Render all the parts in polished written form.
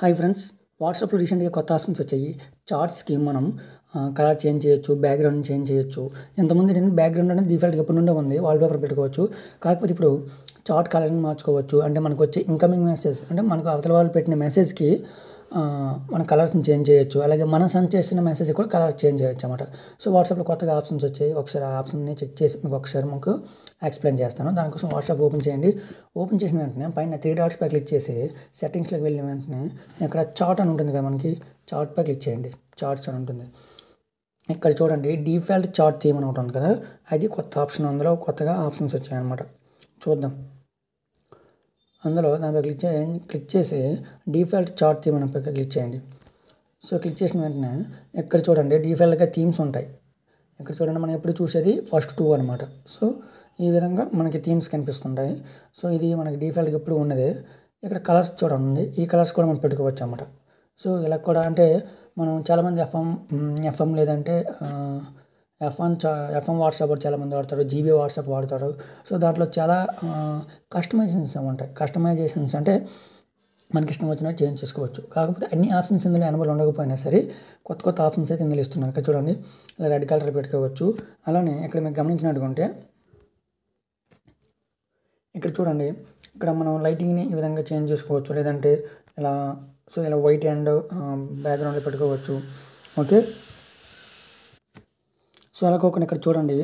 Hi friends, వాట్సాప్లో రీసెంట్గా కొత్త ఆప్షన్స్ వచ్చాయి. చార్ట్స్కి మనం కలర్ చేంజ్ చేయొచ్చు, బ్యాక్గ్రౌండ్ చేంజ్ చేయొచ్చు. ఇంతకుముందు నేను బ్యాక్గ్రౌండ్ అనేది డిఫాల్ట్గా ఎప్పటి నుండే ఉంది, వాల్పేపర్ పెట్టుకోవచ్చు. కాకపోతే ఇప్పుడు చార్ట్ కలర్ని మార్చుకోవచ్చు. అంటే మనకు వచ్చే ఇన్కమింగ్ మెసేజ్, అంటే మనకు అవతల వాళ్ళు పెట్టిన మెసేజ్కి మన కలర్స్ని చేంజ్ చేయొచ్చు. అలాగే మనం సెండ్ చేసిన మెసేజ్ కూడా కలర్ చేంజ్ చేయొచ్చు అన్నమాట. సో వాట్సాప్లో కొత్తగా ఆప్షన్స్ వచ్చాయి. ఒకసారి ఆ ఆప్షన్ని చెక్ చేసి మీకు ఎక్స్ప్లెయిన్ చేస్తాను. దానికోసం వాట్సాప్ ఓపెన్ చేయండి. ఓపెన్ చేసిన వెంటనే పైన 3 డాట్స్ పై క్లిక్ చేసి సెట్టింగ్స్లోకి వెళ్ళిన వెంటనే ఇక్కడ చార్ట్ అని ఉంటుంది కదా, మనకి చార్ట్ పై క్లిక్ చేయండి. చార్ట్స్ అని ఉంటుంది. ఇక్కడ చూడండి, డిఫాల్ట్ చార్ట్ థీమ్ అని ఉంటుంది కదా, అది కొత్త ఆప్షన్. అందులో కొత్తగా ఆప్షన్స్ వచ్చాయన్నమాట. చూద్దాం. అందులో దానిపై క్లిక్ చేసి డిఫాల్ట్ చార్ట్ థీమ్ అని క్లిక్ చేయండి. సో క్లిక్ చేసిన వెంటనే ఇక్కడ చూడండి, డిఫాల్ట్గా థీమ్స్ ఉంటాయి. ఇక్కడ చూడండి, మనం ఎప్పుడు చూసేది ఫస్ట్ 2 అనమాట. సో ఈ విధంగా మనకి థీమ్స్ కనిపిస్తుంటాయి. సో ఇది మనకి డిఫాల్ట్గా ఎప్పుడు ఉన్నది. ఇక్కడ కలర్స్ చూడండి, ఈ కలర్స్ కూడా మనం పెట్టుకోవచ్చు అన్నమాట. సో ఇలా కూడా అంటే మనం చాలామంది ఎఫ్ఎం లేదంటే ఎఫ్ఎం వాట్సాప్ చాలామంది వాడతారు, జీబీ వాట్సాప్ వాడతారు. సో దాంట్లో చాలా కస్టమైజేషన్స్ ఉంటాయి. కస్టమైజేషన్స్ అంటే మనకి ఇష్టం వచ్చినట్టు చేంజ్ చేసుకోవచ్చు. కాకపోతే అన్ని ఆప్షన్స్ ఇందులో ఎనబుల్ ఉండకపోయినా సరే కొత్త ఆప్షన్స్ అయితే ఇందులో ఇస్తున్నారు. ఇక్కడ చూడండి, ఇలా రెడ్ కలర్ పెట్టుకోవచ్చు. అలానే ఇక్కడ మీరు గమనించినట్టుకుంటే ఇక్కడ చూడండి, ఇక్కడ మనం లైటింగ్ని ఈ విధంగా చేంజ్ చేసుకోవచ్చు. లేదంటే ఇలా ఇలా వైట్ అండ్ బ్యాక్గ్రౌండ్లో పెట్టుకోవచ్చు. ఓకే, సో అలా కాకుండా ఇక్కడ చూడండి,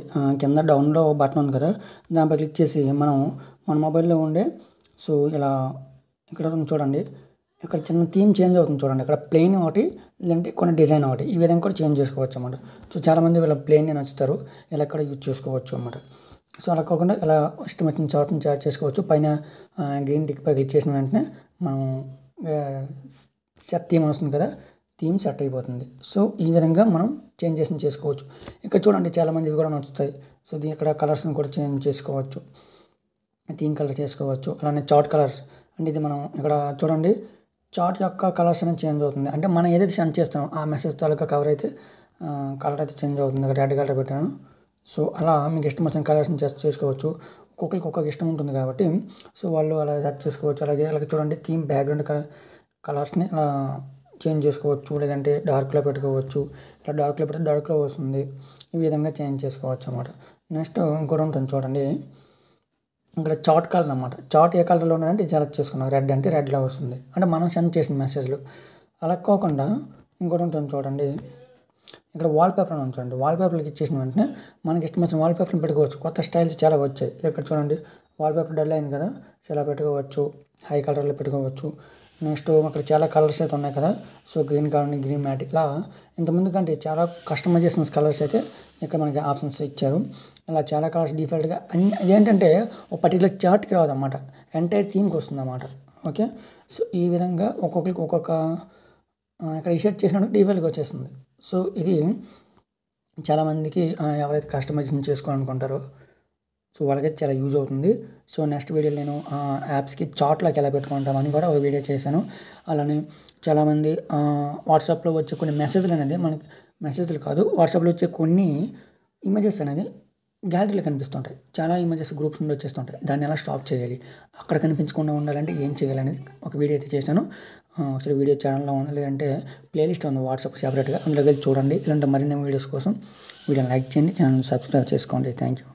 కింద డౌన్లో బటన్ ఉంది కదా, దానిపై క్లిక్ చేసి మనం మన మొబైల్లో ఉండే సో ఇలా ఇక్కడ చూడండి, ఇక్కడ చిన్న థీమ్ చేంజ్ అవుతుంది చూడండి. ఇక్కడ ప్లెయిన్ ఒకటి, లేదంటే కొన్ని డిజైన్ ఒకటి, ఈ విధంగా కూడా చేంజ్ చేసుకోవచ్చు అన్నమాట. సో చాలామంది వీళ్ళ ప్లెయిన్ నచ్చుతారు, ఇలా కూడా యూజ్ చేసుకోవచ్చు అన్నమాట. సో అలా కాకుండా ఇలా ఇష్టం వచ్చిన చార్ట్ని చార్ట్ చేసుకోవచ్చు. పైన గ్రీన్ టిక్ పై క్లిక్ చేసిన వెంటనే మనం సెట్ థీమ్ వస్తుంది కదా, థీమ్ సెట్ అయిపోతుంది. సో ఈ విధంగా మనం చేంజెస్ని చేసుకోవచ్చు. ఇక్కడ చూడండి, చాలామంది ఇవి కూడా నచ్చుతాయి. సో ఇక్కడ కలర్స్ని కూడా చేంజ్ చేసుకోవచ్చు, థీమ్ కలర్ చేసుకోవచ్చు. అలానే చార్ట్ కలర్స్ అంటే ఇది మనం ఇక్కడ చూడండి, చార్ట్ యొక్క కలర్స్ అనేది చేంజ్ అవుతుంది. అంటే మనం ఏదైతే సెండ్ చేస్తామో ఆ మెసేజ్ తాలూకా కలర్ అయితే చేంజ్ అవుతుంది. ఇక్కడ రెడ్ కలర్ పెట్టాను. సో అలా మీకు ఇష్టం వచ్చిన కలర్స్ని చేసుకోవచ్చు. ఒక్కొక్కరికి ఇష్టం ఉంటుంది కాబట్టి సో వాళ్ళు అలా సెట్ చేసుకోవచ్చు. అలాగే చూడండి, థీమ్ బ్యాక్గ్రౌండ్ కలర్స్ని అలా చేంజ్ చేసుకోవచ్చు. లేదంటే డార్క్లో పెట్టుకోవచ్చు. ఇలా డార్క్లో పెడితే డార్క్లో వస్తుంది. ఈ విధంగా చేంజ్ చేసుకోవచ్చు అన్నమాట. నెక్స్ట్ ఇంకోటి ఉంటుంది చూడండి, ఇక్కడ చార్ట్ కలర్ అన్నమాట. చార్ట్ ఏ కలర్లో ఉన్నాయంటే ఇది సెలెక్ట్ చేసుకున్నాం. రెడ్ అంటే రెడ్లో వస్తుంది, అంటే మనం సెండ్ చేసిన మెసేజ్లు. అలా కాకుండా ఇంకోటి ఉంటుంది చూడండి, ఇక్కడ వాల్పేపర్ అని ఉంచండి. వాల్పేపర్కి ఇచ్చేసిన వెంటనే మనకి ఇష్టం వచ్చిన వాల్పేపర్ని పెట్టుకోవచ్చు. కొత్త స్టైల్స్ చాలా వచ్చాయి. ఇక్కడ చూడండి, వాల్పేపర్ డల్ అయింది కదా, సో ఇలా పెట్టుకోవచ్చు. హై కలర్లో పెట్టుకోవచ్చు. నెక్స్ట్ అక్కడ చాలా కలర్స్ అయితే ఉన్నాయి కదా, సో గ్రీన్ కలర్ని గ్రీన్ మ్యాట్, ఇలా ఇంతకుముందు కంటే చాలా కస్టమైజేషన్స్ కలర్స్ అయితే ఇక్కడ మనకి ఆప్షన్స్ ఇచ్చారు. ఇలా చాలా కలర్స్ డిఫాల్ట్గా అన్ని. అదేంటంటే ఒక పర్టికులర్ చార్ట్కి రాదన్నమాట, ఎంటైర్ థీమ్కి వస్తుంది అన్నమాట. ఓకే, సో ఈ విధంగా ఒక్కొక్కరికి ఒక్కొక్క ఇక్కడ రీసెట్ చేసినట్టు డిఫాల్ట్గా వచ్చేస్తుంది. సో ఇది చాలామందికి ఎవరైతే కస్టమైజేషన్ చేసుకోవాలనుకుంటారో సో వాళ్ళకైతే చాలా యూజ్ అవుతుంది. సో నెక్స్ట్ వీడియోలో నేను యాప్స్కి చార్ట్లోకి ఎలా పెట్టుకుంటామని కూడా ఒక వీడియో చేశాను. అలానే చాలామంది వాట్సాప్లో వచ్చే కొన్ని మెసేజ్లు అనేది మనకి మెసేజ్లు కాదు, వాట్సాప్లో వచ్చే కొన్ని ఇమేజెస్ అనేది గ్యాలరీలో కనిపిస్తుంటాయి. చాలా ఇమేజెస్ గ్రూప్స్ నుండి వచ్చేస్తుంటాయి. దాన్ని ఎలా స్టాప్ చేయాలి, అక్కడ కనిపించకుండా ఉండాలంటే ఏం చేయాలనేది ఒక వీడియో అయితే చేశాను. ఒకసారి వీడియో ఛానల్లో ఉంది, లేదంటే ప్లేలిస్ట్ ఉంది వాట్సాప్ సెపరేట్గా, అందులోకి వెళ్ళి చూడండి. ఇలాంటి మరిన్ని వీడియోస్ కోసం వీడియోని లైక్ చేయండి, ఛానల్ సబ్స్క్రైబ్ చేసుకోండి. Thank you.